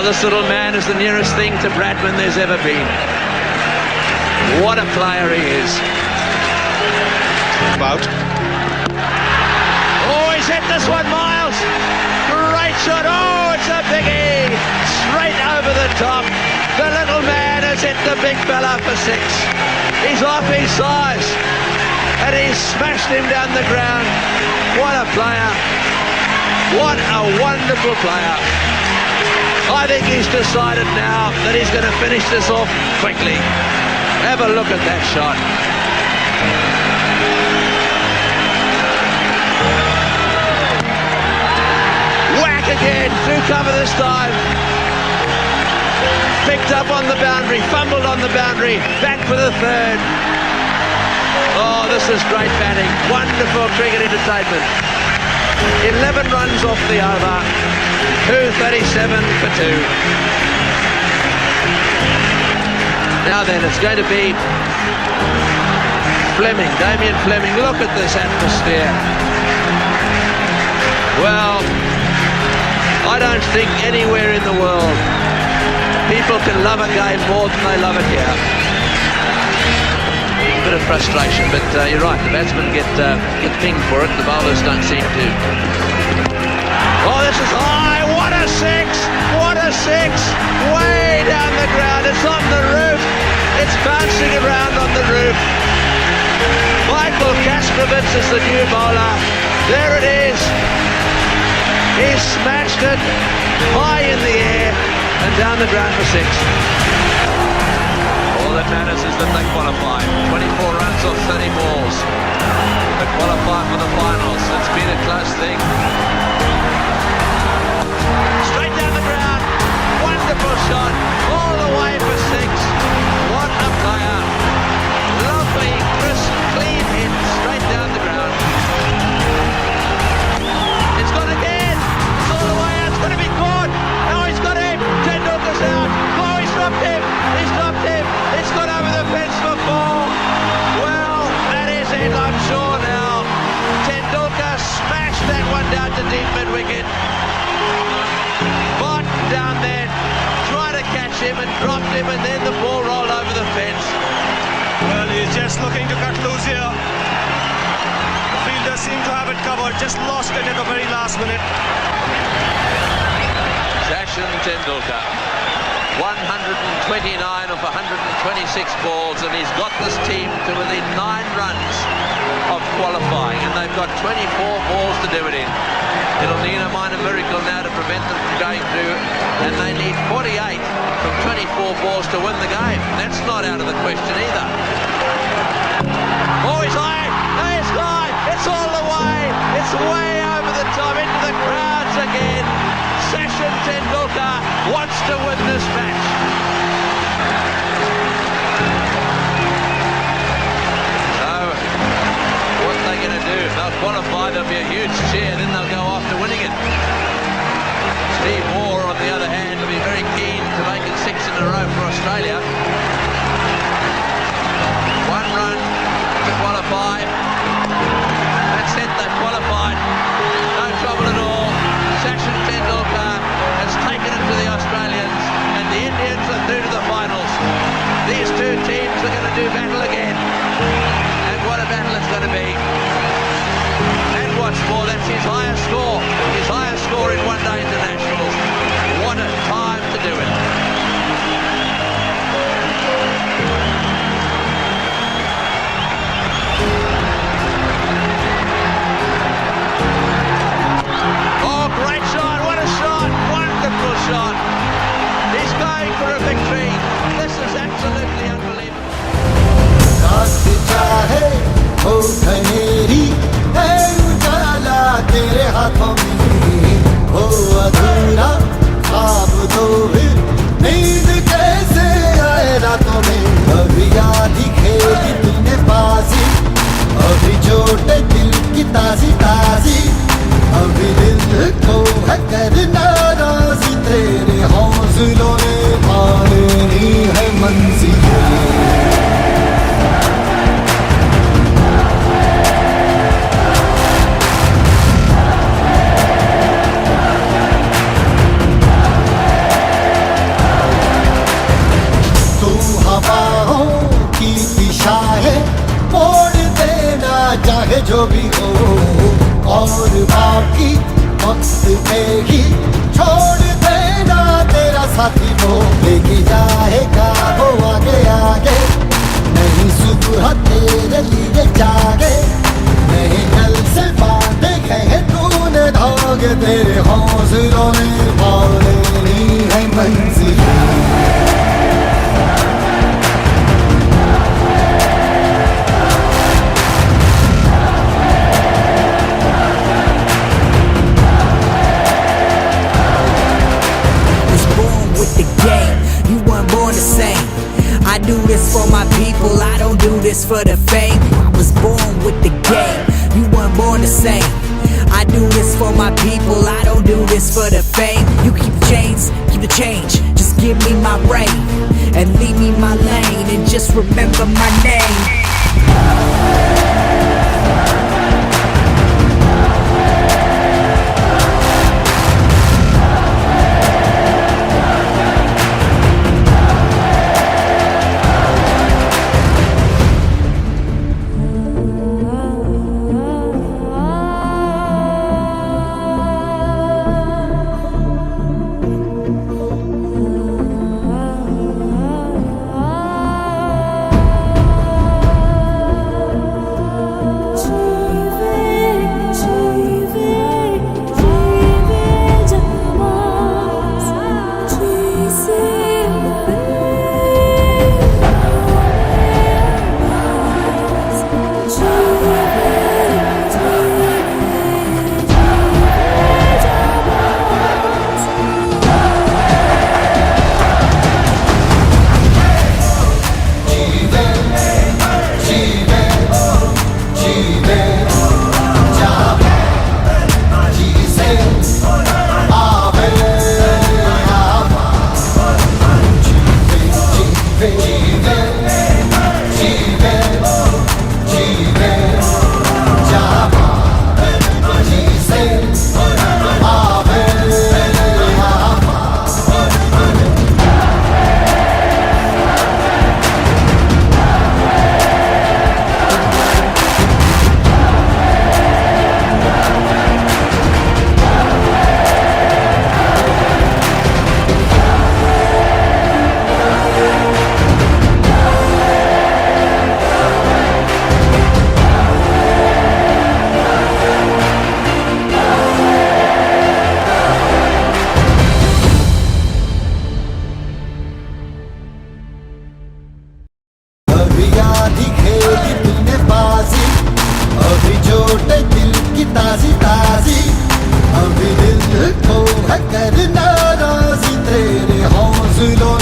this little man is the nearest thing to Bradman there's ever been. What a player he is. About. Oh, he's hit this one, Miles. Great shot. Oh, it's a biggie. Straight over the top. The little man has hit the big fella for six. He's off his size. And he's smashed him down the ground. What a player. What a wonderful player. I think he's decided now that he's going to finish this off quickly. Have a look at that shot. Whack again, through cover this time. Picked up on the boundary, fumbled on the boundary, back for the third. Oh, this is great batting. Wonderful cricket entertainment. 11 runs off the over. 237 for 2. Now then, it's going to be Fleming, Damien Fleming. Look at this atmosphere. Well, I don't think anywhere in the world people can love a game more than they love it here. Bit of frustration, but you're right, the batsmen get pinged for it, the bowlers don't seem to. Oh, this is high, what a six, way down the ground, it's on the roof, it's bouncing around on the roof. Michael Kasprowicz is the new bowler, there it is, he smashed it high in the air and down the ground for six. All that matters is that they qualify. 24 runs off 30 balls. They qualify for the finals. It's been a close thing. Straight down the ground. Wonderful shot. All the way for six. What a player. Lovely, crisp, clean hit. Straight down the ground. It's gone again. It's all the way out. It's going to be caught. Now he's got him. Tendulkar's out. Oh, he's dropped him. He's dropped him. It's gone over the fence for four. Well, that is it, I'm sure now. Tendulkar smashed that one down to deep mid-wicket. Barton down there, tried to catch him and dropped him, and then the ball rolled over the fence. Well, he's just looking to cut loose here. The fielders seem to have it covered, just lost it at the very last minute. Sachin Tendulkar. 129 of 126 balls, and he's got this team to within 9 runs of qualifying, and they've got 24 balls to do it in. It'll need a minor miracle now to prevent them from going through, and they need 48 from 24 balls to win the game. That's not out of the question either. Oh, he's high! He's high! It's all the way! It's way over the top into the crowds again. Sachin Tendulkar wants to win this match. So, what are they going to do? They'll qualify, there'll be a huge cheer, then they'll go after winning it. Steve Moore, on the other hand, will be very keen to make it 6 in a row for Australia. 1 run to qualify. That's it, they've qualified. No trouble at all. Sachin Tendulkar has taken it to the Australians, and the Indians are through to the finals. These two teams are going to do battle again, and what a battle it's going to be. And what's more, that's his highest score in one-day internationals. What a time to do it. Oh, great shot, what a shot, wonderful shot. He's going for a victory. This is absolutely unbelievable. तेरे हाथों में हो अधूरा ख्वाब तो फिर नींद कैसे आए रातों में अभी याद ही खेली तूने बाजी अभी चोट दिल की ताजी ताजी अभी दिल को है करना राजी तेरे हौसलों ने पानी है मंजिल जो भी हो और बाकी वक्त पे ही छोड़ देना तेरा साथी वो लेके जाएगा वो आगे आगे नहीं सुबह तेरे लिए जागे नहीं कल से बांधे गए तूने धागे तेरे हौसलों ने पालेनी है मंजिल I do this for my people, I don't do this for the fame. I was born with the game, you weren't born the same. I do this for my people, I don't do this for the fame. You keep the chains, keep the change, just give me my reign and leave me my lane and just remember my name. ताजी ताजी अभी दिल को है करना राजी तेरे हौसलों